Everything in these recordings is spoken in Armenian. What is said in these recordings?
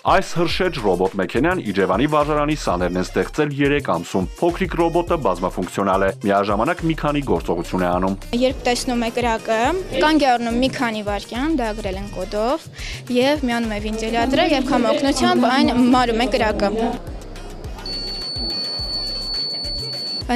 Այս հրշեջ ռոբոտ մեքենան Իջևանի վարժարանի սաներն են ստեղծել 3 ամսում։ Փոքրիկ ռոբոտը բազմաֆունկցիոնալ է, միաժամանակ մի քանի գործողություն է անում։ Երբ տեսնում է կրակը, կանգ է առնում մի քանի վայրկյան, դա գրել են կոդով, եւ միանում է վենտիլյատորը եւ քամի օգնությամբ այն մարում է կրակը։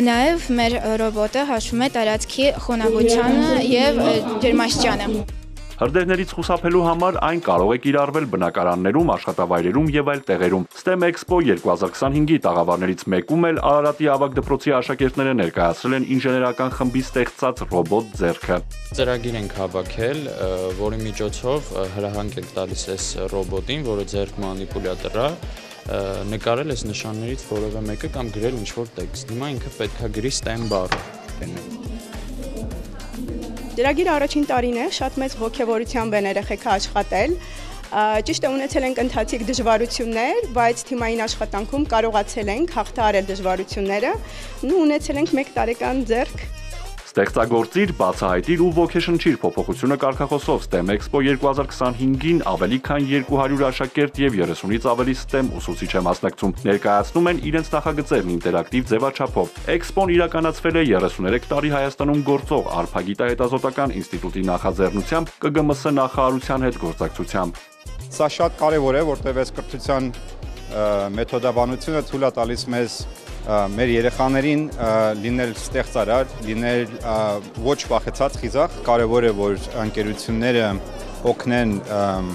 Նաեւ մեր ռոբոտը հաշվում է տարածքի խոնավությանը եւ ջերմաստիճանը։ Հրդեհներից խուսափելու համար այն կարող է կիրառվել բնակարաններում, աշխատավայրերում եւ այլ տեղերում։ STEM Expo 2025-ի տաղավարներից մեկում էլ Արարատի ավագ դպրոցի աշակերտները ներկայացրել են ինժեներական խմբի ստեղծած ռոբոտ ձեռքը։ Ծրագիր ենք հավաքել, որի միջոցով հրահանգ ենք տալիս այս ռոբոտին, որը ձեռք մանիպուլյատոր է, նկարել այս նշաններից որևէ մեկը կամ գրել ինչ-որ տեքստ։ Հիմա ինքը պետք է գրի STEM բառը։ Ծրագիրը առաջին տարին է, շատ մեծ ոգևորությամբ են երեխեքը աշխատել։ Ճիշտ է, ունեցել ենք ընթացիկ դժվարություններ, բայց թիմային աշխատանքում կարողացել ենք հաղթահարել դժվարությունները ու ունեցել ենք 1 տարեկան ձեռք։ Ստեղծագործիր, բացահայտիր ու ոգեշնչիր փոփոխությունը կարգախոսով STEM Expo 2025-ին ավելի քան 200 աշակերտ եւ 30-ից ավելի STEM ուսուցիչ է մասնակցում։ Ներկայացնում են իրենց նախագծերն ինտերակտիվ ձևաչափով։ Էքսպոն իրականացվել է 33 տարի Հայաստանում գործող Արփագիտահետազոտական ինստիտուտի նախաձեռնությամբ ԿԳՄՍ նախարարության հետ գործակցությամբ։ Սա շատ կարևոր է, որտեղ այս կրթության մեթոդաբանությունը թույլ է տալիս մեզ մեր երեխաներին լինել ստեղծարար, լինել ոչ վախեցած խիզախ, կարևոր է, որ ընկերությունները օգնեն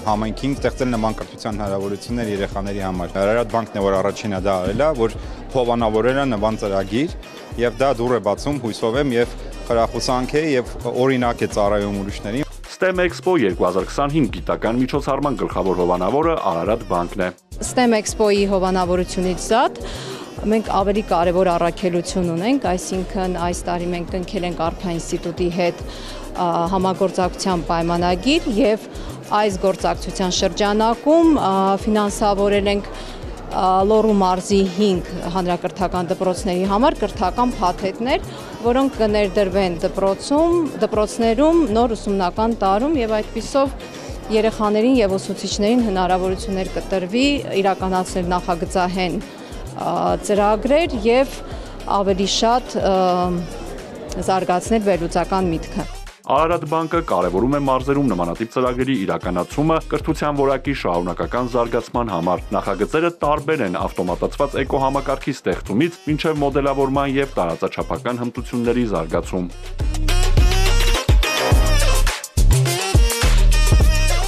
համայնքին ստեղծել նման կրթության հնարավորություններ երեխաների համար։ Արարատ բանկն է, որ առաջինը դա արել է, որ հովանավորել է նման ծրագիր, եւ դա դուռ է բացում, հույսով եմ, եւ խրախուսանք է եւ օրինակ է ծառայում ուրիշներին։ STEM Expo 2025 գիտական միջոցառման գլխավոր հովանավորը Արարատ բանկն է։ STEM Expo-ի հովանավորությունից զատ մենք ավելի կարևոր առաքելություն ունենք, այսինքն այս տարի մենք կնքել ենք Արփա ինստիտուտի հետ համագործակցության պայմանագիր եւ այս գործակցության շրջանակում ֆինանսավորել ենք Լոռու մարզի 5 հանրակրթական դպրոցների համար կրթական փաթեթներ, որոնք կներդրվեն դպրոցներում նոր ուսումնական տարում եւ այդպիսով երեխաներին եւ ուսուցիչներին հնարավորություններ կտրվի իրականացնել նախագծահեն ծրագրեր եւ ավելի շատ զարգացնել վերլուծական միտքը։ Արարատ բանկը կարևորում է մարզերում նմանատիպ ծրագրերի իրականացումը կրթության որակի շարունակական զարգացման համար։ Նախագծերը տարբեր են ավտոմատացված էկոհամակարգի ստեղծումից մինչև մոդելավորման եւ տարածաչափական հմտությունների զարգացում։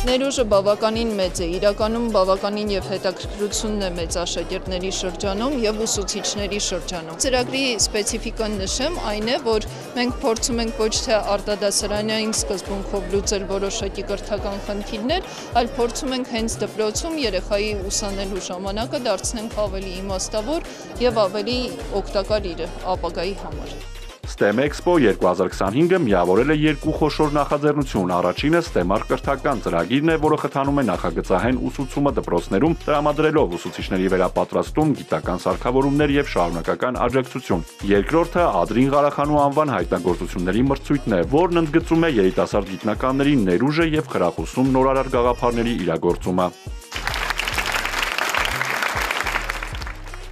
Ներուժը բավականին մեծ է, իրականում բավականին եւ հետաքրքրությունն է մեծ աշակերտների շրջանում եւ ուսուցիչների շրջանում։ Ծրագրի սպეციფիկան նշեմ այն է, որ մենք փորձում ենք ոչ թե արտադասարանային սկզբունքով լուծել որոշակի կրթական խնդիրներ, այլ փորձում ենք հենց դպրոցում երեխայի ուսանելու ժամանակը դարձնենք ավելի իմաստավոր եւ ավելի օգտակար իր ապագայի համար։ STEM Expo 2025-ը միավորել է 2 խոշոր նախաձեռնություն։ Առաջինը STEM-ար կրթական ծրագիրն է, որը խթանում է նախագծահեն ուսուցումը դպրոցներում, տրամադրելով ուսուցիչների վերապատրաստում, գիտական սարքավորումներ եւ շարունակական աջակցություն։ Երկրորդը Ադրին Ղարախանու անվան հայտնագործությունների մրցույթն է, որն ընդգծում է երիտասարդ գիտնականների ներուժը եւ խրախուսում նորարար գաղափարների իրագործումը։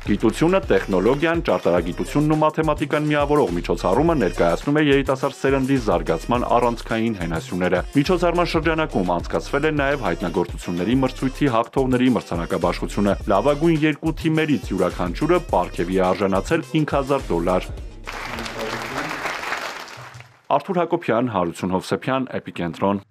Գիտությունը, տեխնոլոգիան, ճարտարագիտությունն ու մաթեմատիկան միավորող միջոցառումը ներկայացնում է երիտասարդ սերնդի զարգացման առանցքային հենասյուները։ Միջոցառման շրջանակում անցկացվել է նաև հայտնագործությունների մրցույթի հաղթողների մրցանակաբաշխությունը։ Լավագույն 2 թիմերից յուրաքանչյուրը պարգևի է արժանացել $5000։ Արթուր Հակոբյան, Հարություն Հովսեփյան, Էպիկենտրոն։